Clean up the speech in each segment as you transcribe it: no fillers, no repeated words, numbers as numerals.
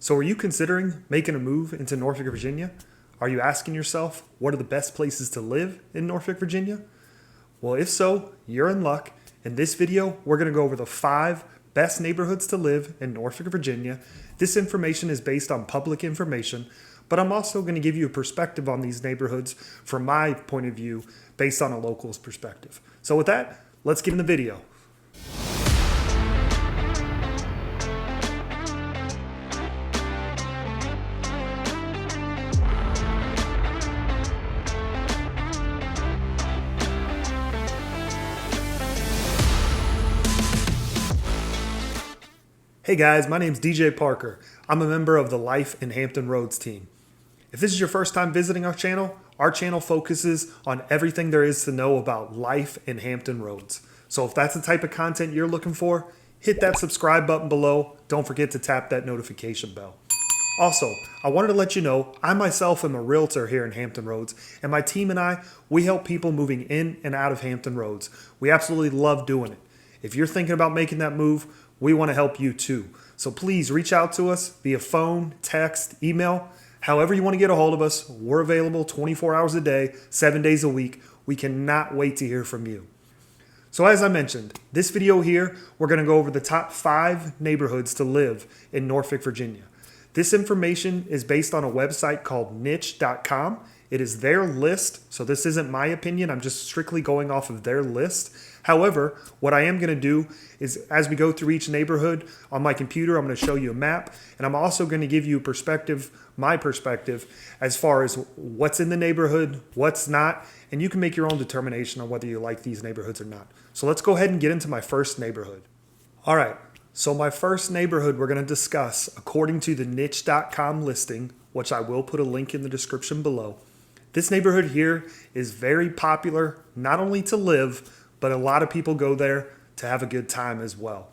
So are you considering making a move into Norfolk, Virginia? Are you asking yourself, what are the best places to live in Norfolk, Virginia? Well, if so, you're in luck. In this video, we're going to go over the 5 best neighborhoods to live in Norfolk, Virginia. This information is based on public information, but I'm also going to give you a perspective on these neighborhoods from my point of view based on a local's perspective. So with that, let's get in the video. Hey guys, my name's DJ Parker. I'm a member of the Life in Hampton Roads team. If this is your first time visiting our channel focuses on everything there is to know about life in Hampton Roads. So if that's the type of content you're looking for, hit that subscribe button below. Don't forget to tap that notification bell. Also, I wanted to let you know I myself am a realtor here in Hampton Roads, and my team and I, we help people moving in and out of Hampton Roads. We absolutely love doing it. If you're thinking about making that move, we want to help you too. So please reach out to us via phone, text, email, however you want to get a hold of us. We're available 24 hours a day, 7 days a week. We cannot wait to hear from you. So as I mentioned, this video here, we're going to go over the top 5 neighborhoods to live in Norfolk, Virginia. This information is based on a website called niche.com. It is their list, so this isn't my opinion. I'm just strictly going off of their list. However, what I am going to do is as we go through each neighborhood on my computer, I'm going to show you a map, and I'm also going to give you my perspective as far as what's in the neighborhood, what's not, and you can make your own determination on whether you like these neighborhoods or not. So let's go ahead and get into my first neighborhood. All right, so my first neighborhood we're going to discuss, according to the niche.com listing, which I will put a link in the description below. This neighborhood here is very popular, not only to live, but a lot of people go there to have a good time as well.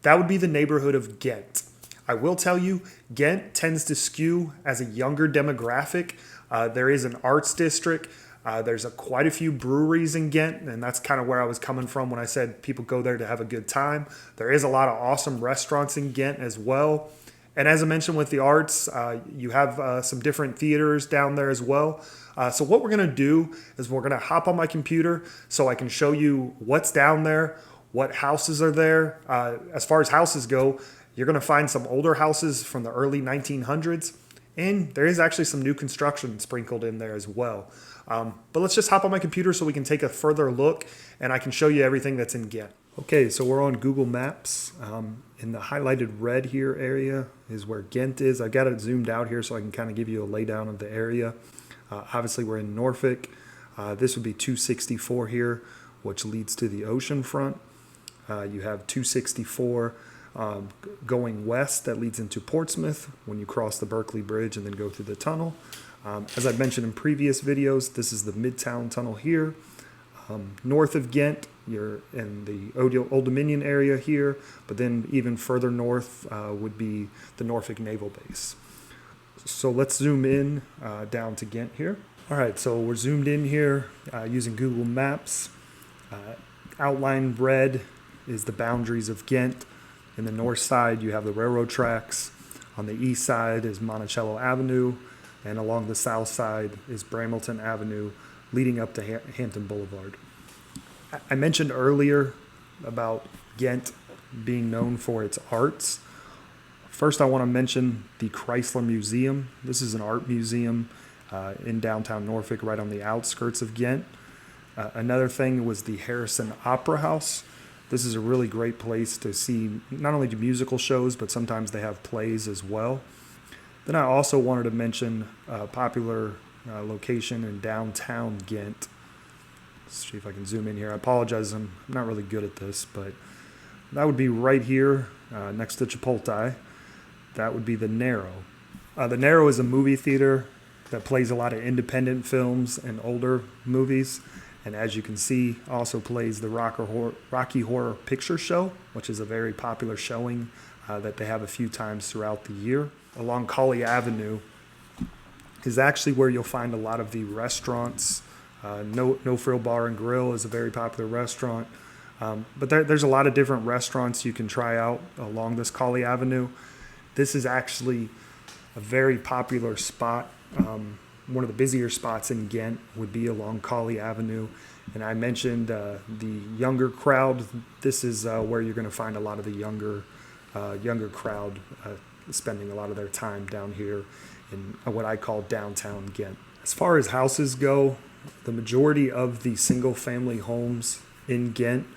That would be the neighborhood of Ghent. I will tell you, Ghent tends to skew as a younger demographic. There is an arts district. There's quite a few breweries in Ghent, and that's kind of where I was coming from when I said people go there to have a good time. There is a lot of awesome restaurants in Ghent as well. And as I mentioned with the arts, you have some different theaters down there as well. So what we're going to do is we're going to hop on my computer so I can show you what's down there, what houses are there. As far as houses go, you're going to find some older houses from the early 1900s, and there is actually some new construction sprinkled in there as well. But let's just hop on my computer so we can take a further look, and I can show you everything that's in Ghent. Okay, so we're on Google Maps. In the highlighted red here area is where Ghent is. I've got it zoomed out here so I can kind of give you a laydown of the area. Obviously, we're in Norfolk. This would be 264 here, which leads to the ocean front. You have 264 going west that leads into Portsmouth when you cross the Berkeley Bridge and then go through the tunnel. As I've mentioned in previous videos, this is the Midtown Tunnel here. North of Ghent, you're in the Old Dominion area here, but then even further north would be the Norfolk Naval Base. So let's zoom in down to Ghent here. All right, so we're zoomed in here using Google Maps. Outlined red is the boundaries of Ghent. In the north side, you have the railroad tracks. On the east side is Monticello Avenue, and along the south side is Bramilton Avenue, leading up to Hampton Boulevard. I mentioned earlier about Ghent being known for its arts. First, I want to mention the Chrysler Museum. This is an art museum in downtown Norfolk, right on the outskirts of Ghent. Another thing was the Harrison Opera House. This is a really great place to see not only the musical shows, but sometimes they have plays as well. Then I also wanted to mention a popular location in downtown Ghent. Let's see if I can zoom in here. I apologize, I'm not really good at this, but that would be right here next to Chipotle. That would be the Narrow. The Narrow is a movie theater that plays a lot of independent films and older movies. And as you can see, also plays the Rocky Horror Picture Show, which is a very popular showing that they have a few times throughout the year. Along Colley Avenue is actually where you'll find a lot of the restaurants. No Frill Bar and Grill is a very popular restaurant. But there's a lot of different restaurants you can try out along this Colley Avenue. This is actually A very popular spot, one of the busier spots in Ghent would be along Colley Avenue. And I mentioned the younger crowd. This is where you're going to find a lot of the younger crowd spending a lot of their time down here in what I call downtown Ghent. As far as houses go, the majority of the single family homes in Ghent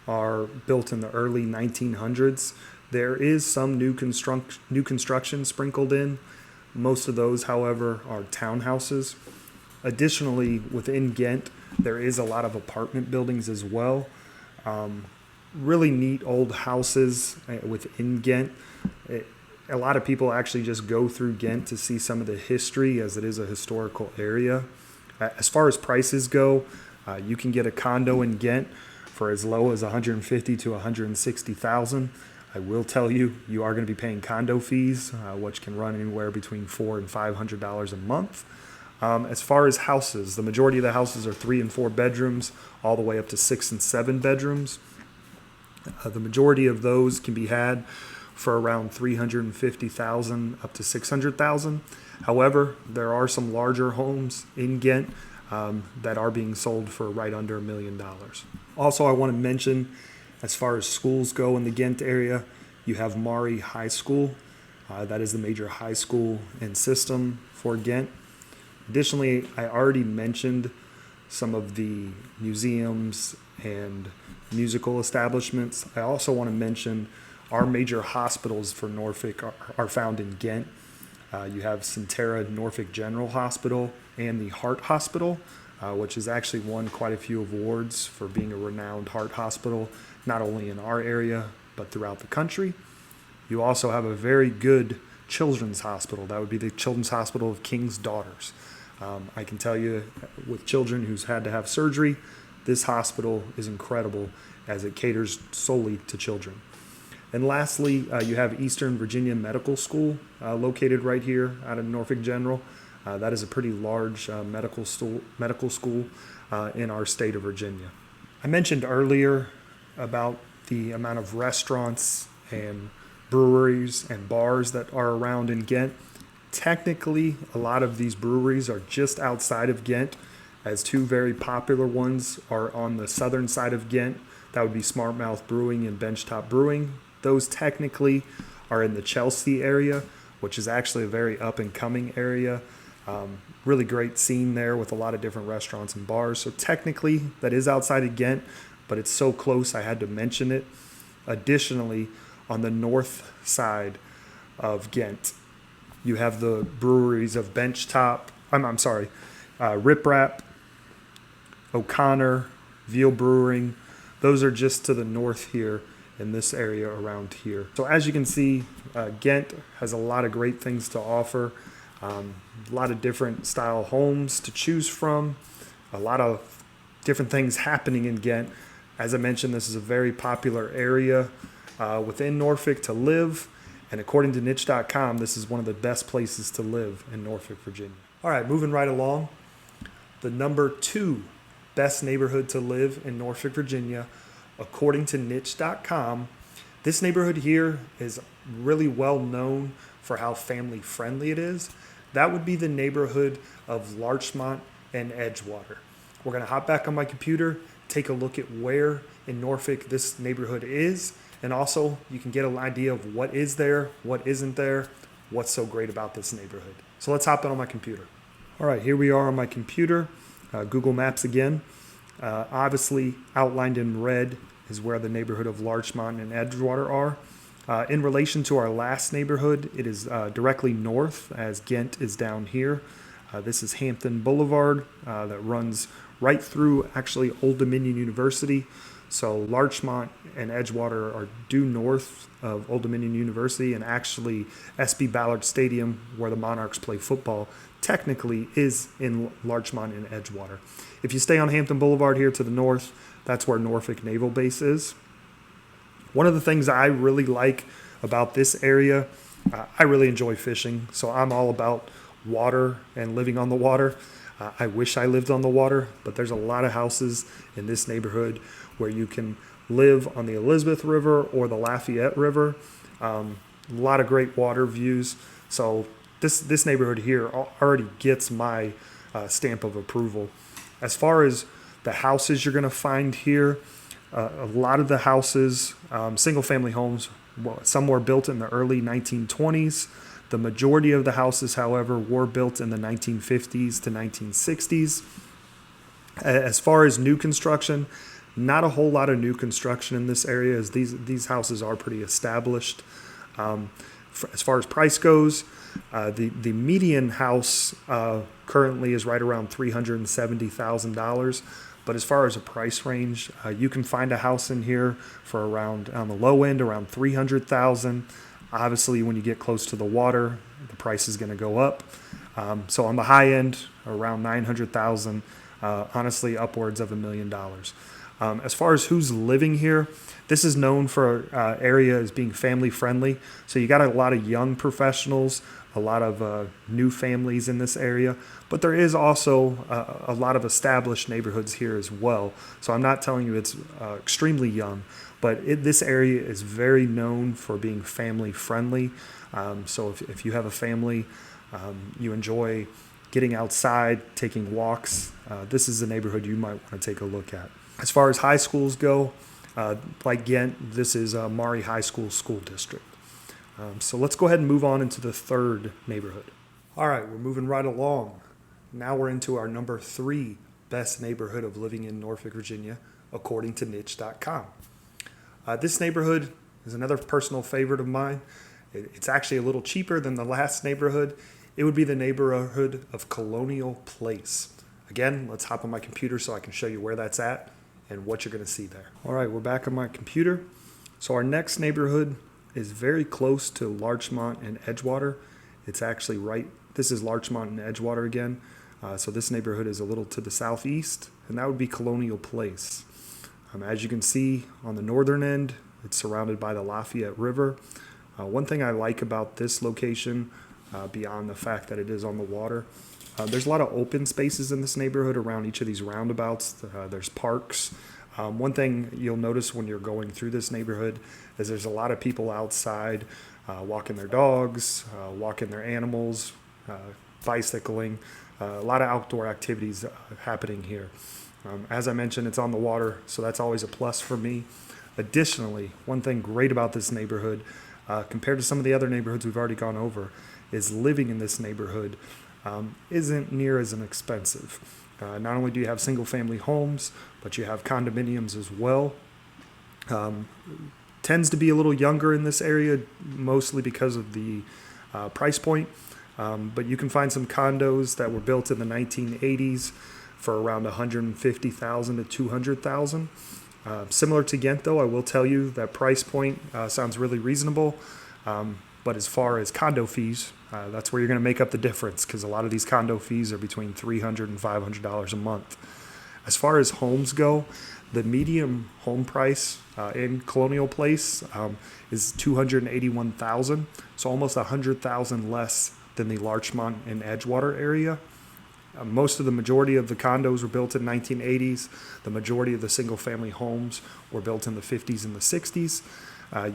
are built in the early 1900s. There is some new construction sprinkled in. Most of those, however, are townhouses. Additionally, within Ghent, there is a lot of apartment buildings as well. Really neat old houses within Ghent. A lot of people actually just go through Ghent to see some of the history, as it is a historical area. As far as prices go, you can get a condo in Ghent for as low as $150,000 to $160,000. I will tell you, you are going to be paying condo fees, which can run anywhere between $400 and $500 a month. As far as houses, the majority of the houses are 3 and 4 bedrooms, all the way up to 6 and 7 bedrooms. The majority of those can be had for around $350,000 up to $600,000. However, there are some larger homes in Ghent that are being sold for right under $1 million. Also, I want to mention, as far as schools go in the Ghent area, you have Mari High School. That is the major high school and system for Ghent. Additionally, I already mentioned some of the museums and musical establishments. I also want to mention our major hospitals for Norfolk are found in Ghent. You have Centera Norfolk General Hospital and the Heart Hospital, which has actually won quite a few awards for being a renowned heart hospital, not only in our area, but throughout the country. You also have a very good children's hospital. That would be the Children's Hospital of King's Daughters. I can tell you, with children who's had to have surgery, this hospital is incredible as it caters solely to children. And lastly, you have Eastern Virginia Medical School located right here out of Norfolk General. That is a pretty large medical school in our state of Virginia. I mentioned earlier about the amount of restaurants and breweries and bars that are around in Ghent. Technically, a lot of these breweries are just outside of Ghent, as two very popular ones are on the southern side of Ghent. That would be Smart Mouth Brewing and Benchtop Brewing. Those technically are in the Chelsea area, which is actually a very up-and-coming area. Really great scene there with a lot of different restaurants and bars. So technically, that is outside of Ghent, but it's so close I had to mention it. Additionally, on the north side of Ghent, you have the breweries of Rip Rap, O'Connor, Veal Brewing. Those are just to the north here in this area around here. So as you can see, Ghent has a lot of great things to offer. A lot of different style homes to choose from. A lot of different things happening in Ghent. As I mentioned, this is a very popular area within Norfolk to live. And according to niche.com, this is one of the best places to live in Norfolk, Virginia. All right, moving right along. The number 2 best neighborhood to live in Norfolk, Virginia, according to niche.com. This neighborhood here is really well known for how family friendly it is. That would be the neighborhood of Larchmont and Edgewater. We're going to hop back on my computer, take a look at where in Norfolk this neighborhood is, and also you can get an idea of what is there, what isn't there, what's so great about this neighborhood. So let's hop on my computer. All right, here we are on my computer, Google Maps again. Obviously outlined in red is where the neighborhood of Larchmont and Edgewater are. In relation to our last neighborhood, it is directly north, as Ghent is down here. This is Hampton Boulevard that runs right through actually Old Dominion University. So Larchmont and Edgewater are due north of Old Dominion University, and actually SB Ballard Stadium, where the Monarchs play football, technically is in Larchmont and Edgewater. If you stay on Hampton Boulevard here to the north, that's where Norfolk Naval Base is. One of the things I really like about this area, I really enjoy fishing, so I'm all about water and living on the water. I wish I lived on the water, but there's a lot of houses in this neighborhood where you can live on the Elizabeth River or the Lafayette River. A lot of great water views. So this neighborhood here already gets my stamp of approval. As far as the houses you're going to find here, a lot of the houses, single family homes, some were built in the early 1920s. The majority of the houses, however, were built in the 1950s to 1960s. As far as new construction, not a whole lot of new construction in this area, as these houses are pretty established. As far as price goes, the median house currently is right around $370,000. But as far as a price range, you can find a house in here for around, on the low end, around $300,000. Obviously, when you get close to the water, the price is going to go up. So on the high end, around $900,000. Honestly, upwards of $1 million. As far as who's living here, this is known for area as being family friendly. So you got a lot of young professionals, a lot of new families in this area, but there is also a lot of established neighborhoods here as well. So I'm not telling you it's extremely young, but this area is very known for being family friendly. So if you have a family, you enjoy getting outside, taking walks, this is a neighborhood you might want to take a look at. As far as high schools go, like Ghent, this is Maury High School School District. So let's go ahead and move on into the third neighborhood. All right, we're moving right along. Now we're into our number 3 best neighborhood of living in Norfolk, Virginia, according to niche.com. This neighborhood is another personal favorite of mine. It's actually a little cheaper than the last neighborhood. It would be the neighborhood of Colonial Place. Again, let's hop on my computer so I can show you where that's at and what you're going to see there. All right, we're back on my computer. So our next neighborhood is very close to Larchmont and Edgewater. It's actually right, this is Larchmont and Edgewater again. So this neighborhood is a little to the southeast, and that would be Colonial Place. As you can see on the northern end, it's surrounded by the Lafayette River. One thing I like about this location, beyond the fact that it is on the water, there's a lot of open spaces in this neighborhood around each of these roundabouts. There's parks. One thing you'll notice when you're going through this neighborhood is there's a lot of people outside walking their dogs, walking their animals, bicycling, a lot of outdoor activities happening here. As I mentioned, it's on the water, so that's always a plus for me. Additionally, one thing great about this neighborhood, compared to some of the other neighborhoods we've already gone over, is living in this neighborhood isn't near as inexpensive. Not only do you have single-family homes, but you have condominiums as well. Tends to be a little younger in this area, mostly because of the price point. But you can find some condos that were built in the 1980s for around $150,000 to $200,000. Similar to Ghent, though, I will tell you that price point sounds really reasonable. But as far as condo fees, that's where you're going to make up the difference, because a lot of these condo fees are between $300 and $500 a month. As far as homes go, the median home price in Colonial Place is $281,000, so almost $100,000 less than the Larchmont and Edgewater area. Most of the majority of the condos were built in 1980s. The majority of the single-family homes were built in the 50s and the 60s.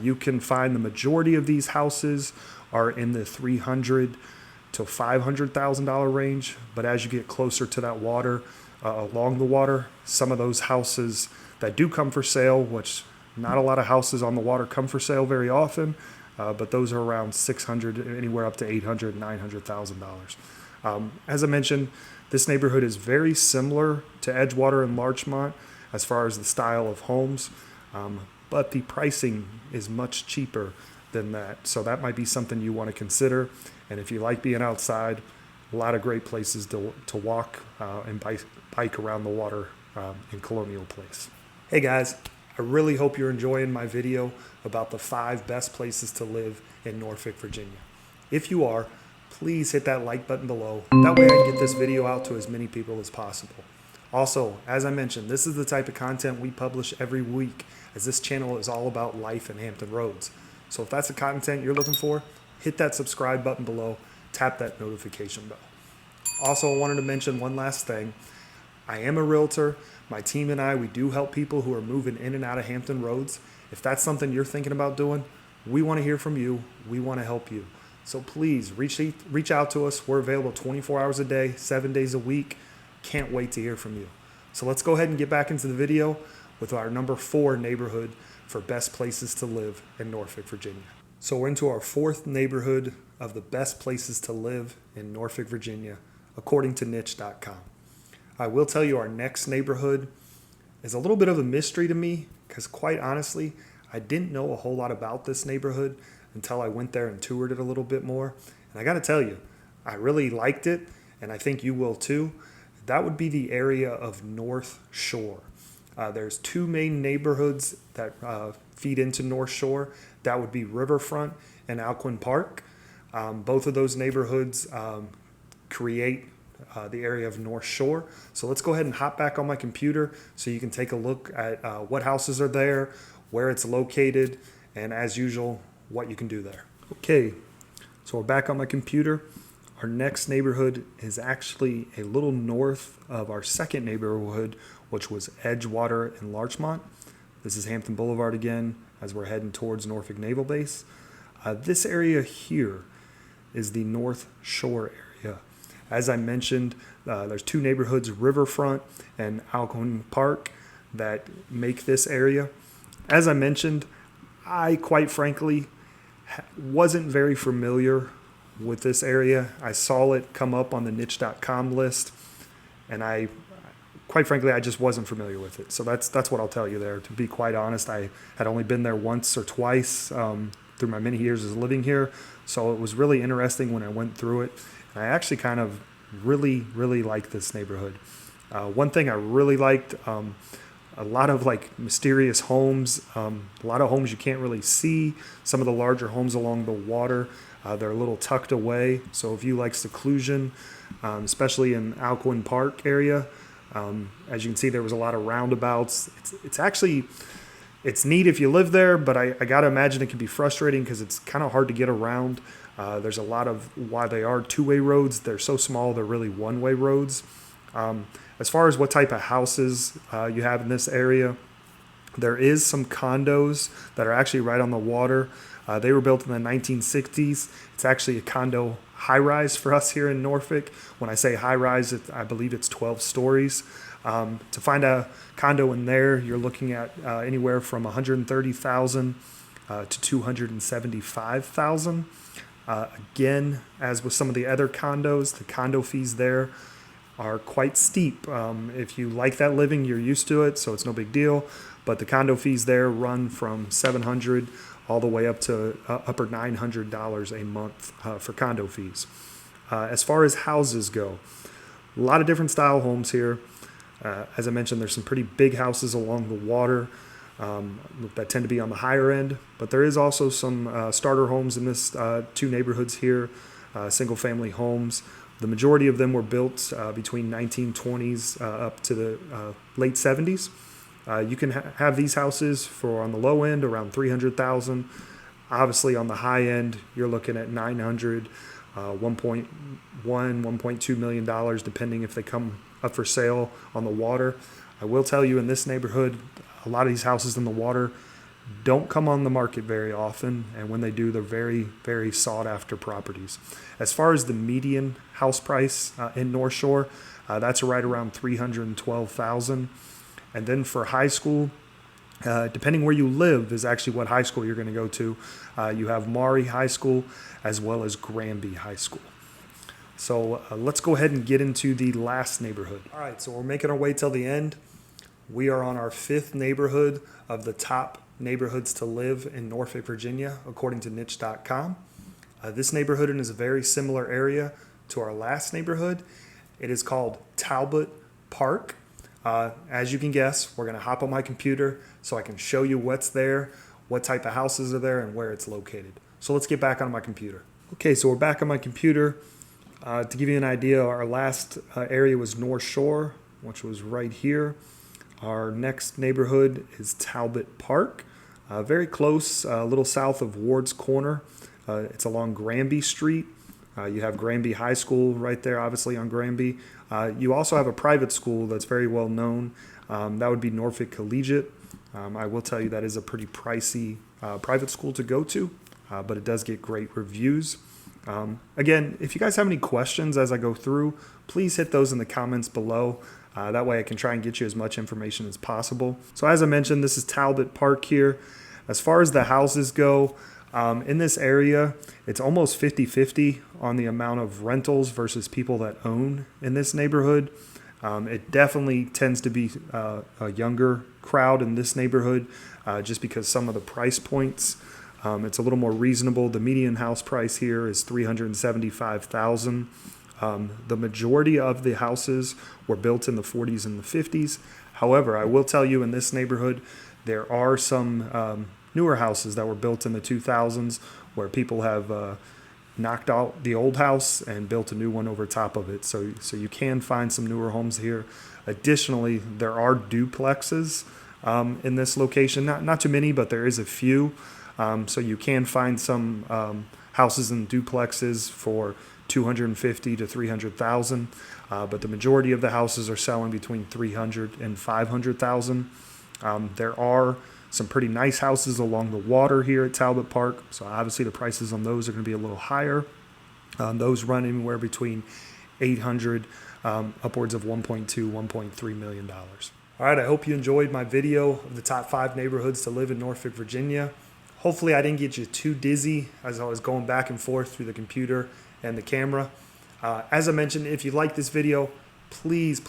You can find the majority of these houses are in the $300,000 to $500,000 range. But as you get closer to that water, along the water, some of those houses that do come for sale, which not a lot of houses on the water come for sale very often, but those are around $600,000, anywhere up to $800,000, $900,000. As I mentioned, this neighborhood is very similar to Edgewater and Larchmont as far as the style of homes, but the pricing is much cheaper than that. So that might be something you want to consider. And if you like being outside, a lot of great places to walk and bike around the water in Colonial Place. Hey guys, I really hope you're enjoying my video about the 5 best places to live in Norfolk, Virginia. If you are, please hit that like button below. That way I can get this video out to as many people as possible. Also, as I mentioned, this is the type of content we publish every week, as this channel is all about life in Hampton Roads. So if that's the content you're looking for, hit that subscribe button below, tap that notification bell. Also, I wanted to mention one last thing. I am a realtor. My team and I, we do help people who are moving in and out of Hampton Roads. If that's something you're thinking about doing, we want to hear from you. We want to help you. So please reach out to us. We're available 24 hours a day, 7 days a week. Can't wait to hear from you. So let's go ahead and get back into the video with our number 4 neighborhood for best places to live in Norfolk, Virginia. So we're into our 4th neighborhood of the best places to live in Norfolk, Virginia, according to niche.com. I will tell you our next neighborhood is a little bit of a mystery to me because quite honestly, I didn't know a whole lot about this neighborhood until I went there and toured it a little bit more. And I got to tell you, I really liked it, and I think you will too. That would be the area of North Shore. There's 2 main neighborhoods that feed into North Shore. That would be Riverfront and Alcuin Park. Both of those neighborhoods create the area of North Shore. So let's go ahead and hop back on my computer so you can take a look at what houses are there, where it's located, and as usual, what you can do there. Okay, so we're back on my computer. Our next neighborhood is actually a little north of our second neighborhood, which was Edgewater and Larchmont. This is Hampton Boulevard again, as we're heading towards Norfolk Naval Base. This area here is the North Shore area. As I mentioned, there's 2 neighborhoods, Riverfront and Alcuin Park, that make this area. As I mentioned, I quite frankly wasn't very familiar with this area. I saw it come up on the niche.com list, and quite frankly, I just wasn't familiar with it. So that's what I'll tell you there. To be quite honest, I had only been there once or twice through my many years as living here. So it was really interesting when I went through it. And I actually kind of really liked this neighborhood. One thing I really liked, a lot of like mysterious homes, a lot of homes you can't really see. Some of the larger homes along the water, they're a little tucked away. So if you like seclusion, especially in Alcuin Park area, as you can see, there was a lot of roundabouts. It's neat if you live there, but I got to imagine it can be frustrating because it's kind of hard to get around. There's a lot of, why they are 2-way roads, they're so small, they're really 1-way roads. As far as what type of houses you have in this area, there is some condos that are actually right on the water. They were built in the 1960s. It's actually a condo high-rise for us here in Norfolk. When I say high-rise, I believe it's 12 stories. To find a condo in there, you're looking at anywhere from $130,000 to $275,000. Again, as with some of the other condos, the condo fees there are quite steep. If you like that living, you're used to it, so it's no big deal. But the condo fees there run from $700 all the way up to upper $900 a month for condo fees. As far as houses go, a lot of different style homes here. As I mentioned, there's some pretty big houses along the water that tend to be on the higher end, but there is also some starter homes in this 2 neighborhoods here, single-family homes. The majority of them were built between 1920s up to the late 70s. You can have these houses for, on the low end, around $300,000. Obviously, on the high end, you're looking at $900, $1.1, $1.2 million, depending if they come up for sale on the water. I will tell you, in this neighborhood, a lot of these houses in the water don't come on the market very often, and when they do, they're very sought after properties. As far as the median house price in North Shore, that's right around $312,000. And then for high school, depending where you live is actually what high school you're going to go to. You have Maury High School as well as Granby High School. So let's go ahead and get into the last neighborhood. All right, so we're making our way till the end. We are on our 5th neighborhood of the top neighborhoods to live in Norfolk, Virginia, according to niche.com. This neighborhood is a very similar area to our last neighborhood. It is called Talbot Park. As you can guess, we're going to hop on my computer so I can show you what's there, what type of houses are there, and where it's located. So let's get back on my computer. Okay, so we're back on my computer. To give you an idea, our last area was North Shore, which was right here. Our next neighborhood is Talbot Park, very close, a little south of Ward's Corner. It's along Granby Street. You have Granby High School right there, obviously, on Granby. You also have a private school that's very well known. That would be Norfolk Collegiate. I will tell you that is a pretty pricey private school to go to, but it does get great reviews. Again, if you guys have any questions as I go through, please hit those in the comments below. That way I can try and get you as much information as possible. So as I mentioned, this is Talbot Park here. As far as the houses go, in this area, it's almost 50-50 on the amount of rentals versus people that own in this neighborhood. It definitely tends to be a younger crowd in this neighborhood just because some of the price points. It's a little more reasonable. The median house price here is $375,000. The majority of the houses were built in the 40s and the 50s. However, I will tell you in this neighborhood, there are some newer houses that were built in the 2000s where people have knocked out the old house and built a new one over top of it. So you can find some newer homes here. Additionally, there are duplexes in this location. Not too many, but there is a few. So you can find some houses and duplexes for $250,000 to $300,000, but the majority of the houses are selling between $300,000 and $500,000. There are some pretty nice houses along the water here at Talbot Park, so obviously the prices on those are going to be a little higher. Those run anywhere between $800,000 upwards of $1.2, $1.3 million. All right, I hope you enjoyed my video of the top 5 neighborhoods to live in Norfolk, Virginia. Hopefully I didn't get you too dizzy as I was going back and forth through the computer and the camera. As I mentioned, if you like this video, please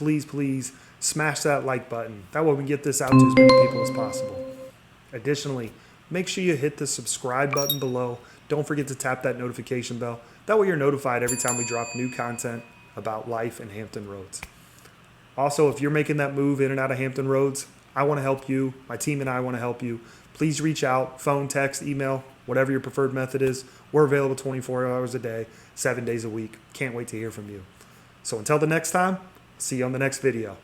smash that like button. That way we can get this out to as many people as possible. Additionally, make sure you hit the subscribe button below. Don't forget to tap that notification bell. That way you're notified every time we drop new content about life in Hampton Roads. Also, if you're making that move in and out of Hampton Roads, I want to help you. My team and I want to help you. Please reach out, phone, text, email, whatever your preferred method is. We're available 24 hours a day, 7 days a week. Can't wait to hear from you. So until the next time, see you on the next video.